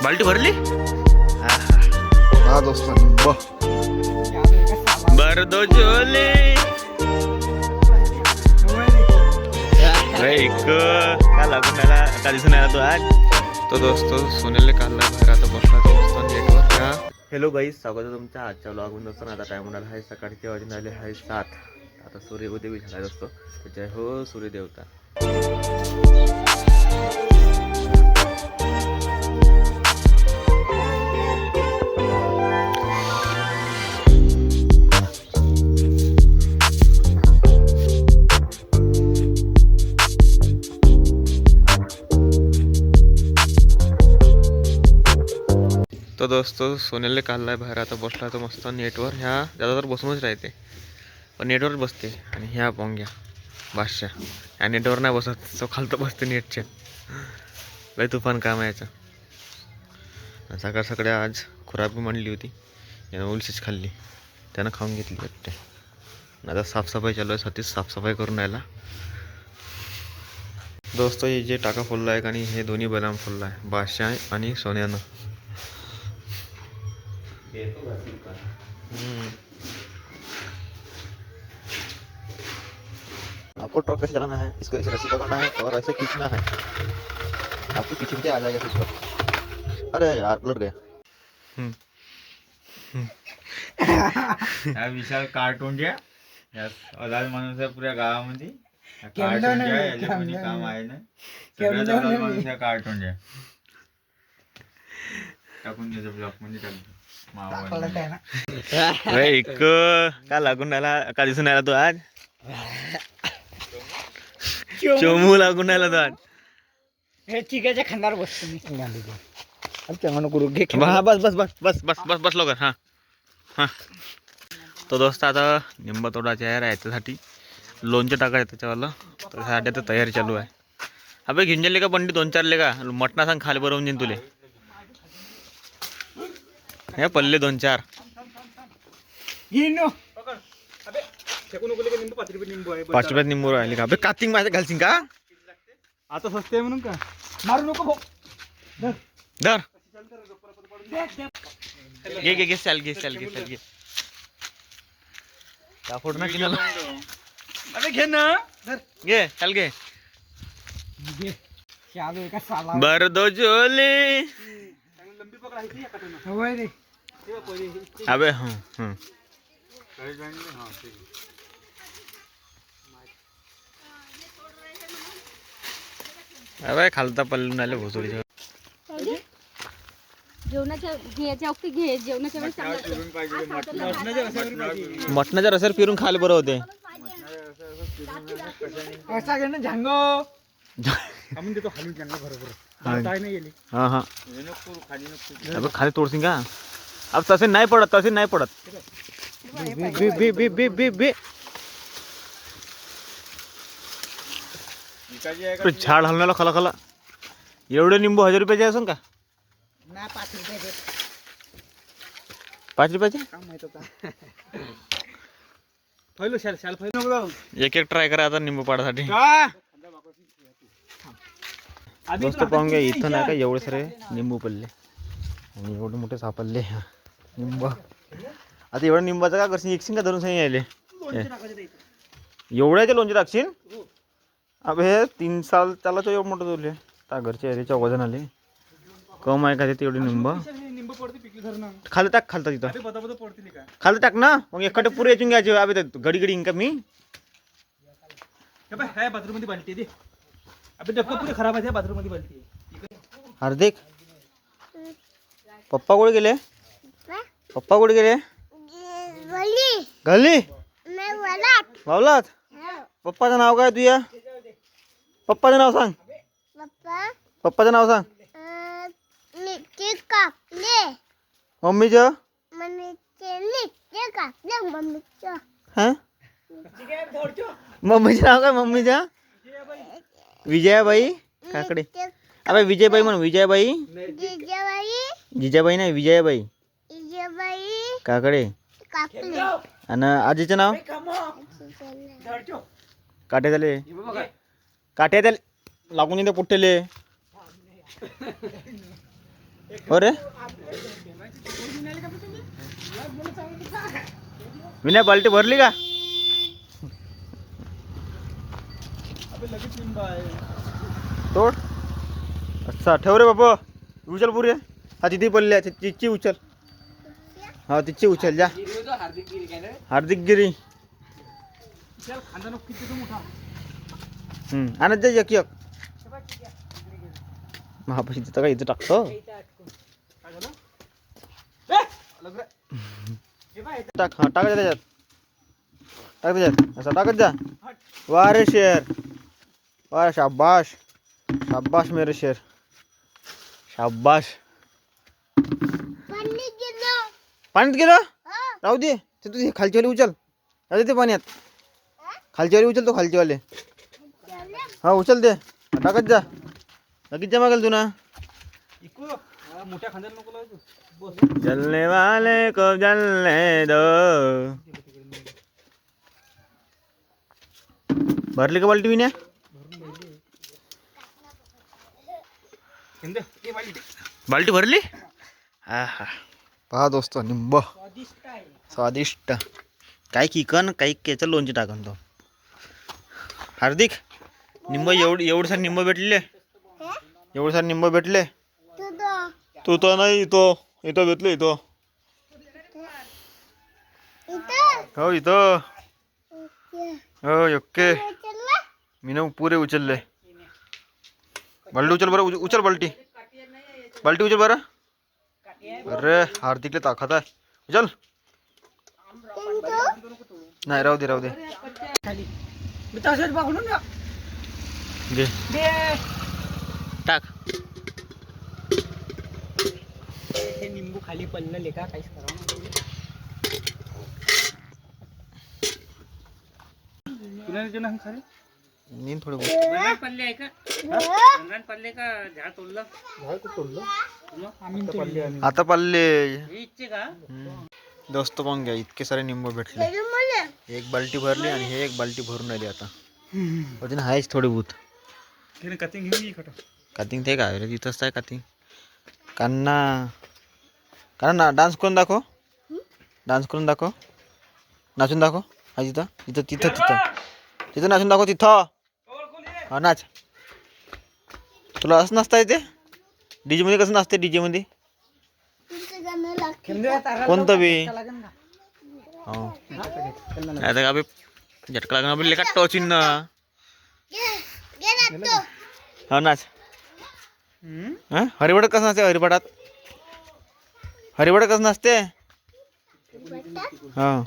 बाल्टी भरली हा दोस्त निंब बर दो झोले का लागून आला का दिसून आला तो आज तो दोस्त सोनेलने काढला बाहेर आता बसला तो मस्त नेटवर. हॅलो गाईस, स्वागत आहे तुमच्या आजच्या ब्लॉगमध्ये. दोस्तों आता टाइम होणार आहे सकाळचे वाजून आले आहे 7. आता सूर्योदय बी झाला असतो त्याच्या हो सूर्यदेवता. तो दोस्त सोनेलने काढलाय बाहेर आता बसला तो मस्त नेटवर. ह्या ज्यादा तर बसूनच राहते पण नेटवर बसते. आणि ह्या पोंग्या बादशाह ह्या नेटवर नाही बसत, तो खालतं बसते नेटच्या. लय तुफान काम आहे याचं. सकाळ सकाळी आज खुराबी म्हणली होती, यानं उलशीच खाल्ली, त्यानं खाऊन घेतली वाटते. आता साफसफाई चालू आहे, सतीश साफसफाई करून राहिला. दोस्त हे जे टाका फुलला आहे आणि हे दोन्ही बदाम फुलला आहे बादशाह आणि सोन्यानं. आपको ट्रक कैसे चलाना है, इसको ऐसे रस्सी पकड़ना है और ऐसे खींचना है. आपको पीछे आ जाएगा इसको. अरे यार उलट गया. हा विशाल कार्टून घ्या अलाल माणूस आहे पुऱ्या गावामध्ये. कार्टून घ्या, याच्या कोणी काम आहे ना. सगळ्यात अलाल माणूस आहे कार्टून घ्या. टाकून द्यायचं ब्लॉक मध्ये टाकतो. का लागून राहिला का दिसून राहिला तो आज. चोमू लागून राहिला तो आज. हे चिकाच्या खांद्यावर बसतो मी. बस बस बस बस बस बस बस लवकर. हा हा तो दोस्त आता निंबा तोडायचे आहे याच्यासाठी लोणचं टाकायचं त्याच्यावाला, तर त्यासाठी आता तयारी चालू आहे. अबे घेऊन गेले का बंडी 2-4 ले का मटणा सांग खाली बरवून देईन तुले. हे पल्ले 2-4 5 रुपयात निंबू राहिले का. अबे कातिंग माझ्या घालशील का आता स्वस्त आहे म्हणून का मारू नको. धर घे घे घे चाल घे चाल घे चाल घे का फोड ना किनाला. अरे घे ना घे चाल घे. शालू एका साला बर दो झोले. लंबी पकडायची एका टना होय रे. अबे अबे खालता पल्लून आले भोसोडी. जेवणाच्या घ्यायच्या वक्ती घे, जेवणाच्या वेळेस मटणाच्या रसावर पिरून खायला बरं होते. असा घे ना झांगो आम्ही देतो खाली झांगो बरोबर काय नाही गेली. हा हा अबे खाली तोडशील का. अब तसे नाही पडत, तसे नाही पडत. बे बे बे बे बे बे झाड हलण्याला खाला खाला. एवढे निंबू 1000 रुपयाचे असून का. ना 5 रुपये 5 रुपयाचे काम माहित होता. पहिलो शाल शाल पहिलो एक ट्राय करा आता निंबू पाडासाठी. दोस्त पाहून घ्या, इथं नाही का एवढे सारे निंबू पडले आणि एवढे मोठे सापडले निंब. आता एवढ्या निंबाचं का करशील, एकशील का धरून सांग यायले. एवढ्याचे लोणचे टाकशील. अबे 3 साल त्याला तो एवढं मोठं जोडले. त्या घरच्या एरियाच्या वजन आले कम आहे का ते तेवढी निंब. खाली टाक, खालता तिथं खाली टाक ना. मग एखादं पुरे याचून घ्यायचे. अबे घडी घडी इंका मी बाथरूम मध्ये बालटी दे. अबे डब्बा पुरे खराब आहे बाथरूम मध्ये बालटी. हार्दिक पप्पा कुठे गेले. पप्पा कुठे गेले. घाली वावलात. पप्पाचं नाव काय तुझ्या. पप्पाचं नाव सांग. पप्पाचं नाव सांग. मम्मीचं हा मम्मीचं नाव काय. मम्मीचं विजयाबाई काकडे. अबे विजयबाई म्हण. विजयाबाई जिजाबाई नाही विजयाबाई काकडे. आणि आजीचं नाव काट्या झाले. काट्या त्याला लागून येते पुट्टेले. हो रे विनय बाल्टी भरली का तोड अच्छा ठेव रे बाबा उचल पुरे हा तिथे पडली आहे तिची उचल हा तिची उचल जा हार्दिक गिरी खांदा नको किती तो मोठा आणत जा एक एक महापाशी तिथं काय इथं टाकतो काय झालं टाक हा टाकत जा त्याच्यात टाक त्याच्यात असं टाकत जा वा रे शेर वा शाबाश शाबाश मेरे शेर शाबाश पाण्यात गेलं राहू दे ते तू खालचीवाले उचल राहू दे ते पाण्यात खालचीवाले उचल तो खालचीवाले हा उचल दे टाकत जा लगेच जमा केलं तू ना इकू मोठ्या खांद्याला नको लावायचं बस जलने वाले को जलने दो भरली का बाल्टी विन्या हिंद ते बाली बाल्टी भरली हा हा पहा दोस्त निंब स्वादिष्ट आहे स्वादिष्ट काही किकन काही केचं लोणचे टाकन तो हार्दिक निंब एवढं सारे निंब भेटले एवढं सारे निंब भेटले तू तो नाही इथं भेटले इथं हो इथं हो ओके मी ना पुरे उचलले बाल्टी उचल बरं उचल बाल्टी बाल्टी उचल बरं अरे हार्दिकले ताकद आहे उचल नाही राहू दे खाली मी तसंच पकडून ना घे दे टाक हे निंबू खाली पडलं लेका काहीच करावं तुला ना खाली नीन थोडं पडले आहे का पडले का झाड तोडलं झाड तोडलं आम्ही आता पाल्ले इच्छे का दोस्त पण घ्या इतके सारे निंब भेटले एक बाल्टी भरली आणि हे एक बाल्टी भरून आली आता अजून आहेच थोडे भूत कटिंग घेऊन खट कातिंग ते काय रे तिथंच आहे कातिंग कान्ना डान्स करून दाखव नाचून दाखव हा तिथं नाचून दाखव तिथं हा नाच तुला असं नाचता येते डीजे मध्ये कसं नाचते डीजे मध्ये कोणतं बी हो आता का बे झटका लागणार बी लेका टोचिन ना हा नाच हा हरिभटात कसं नाचते हरिभटात कसं नाचते हा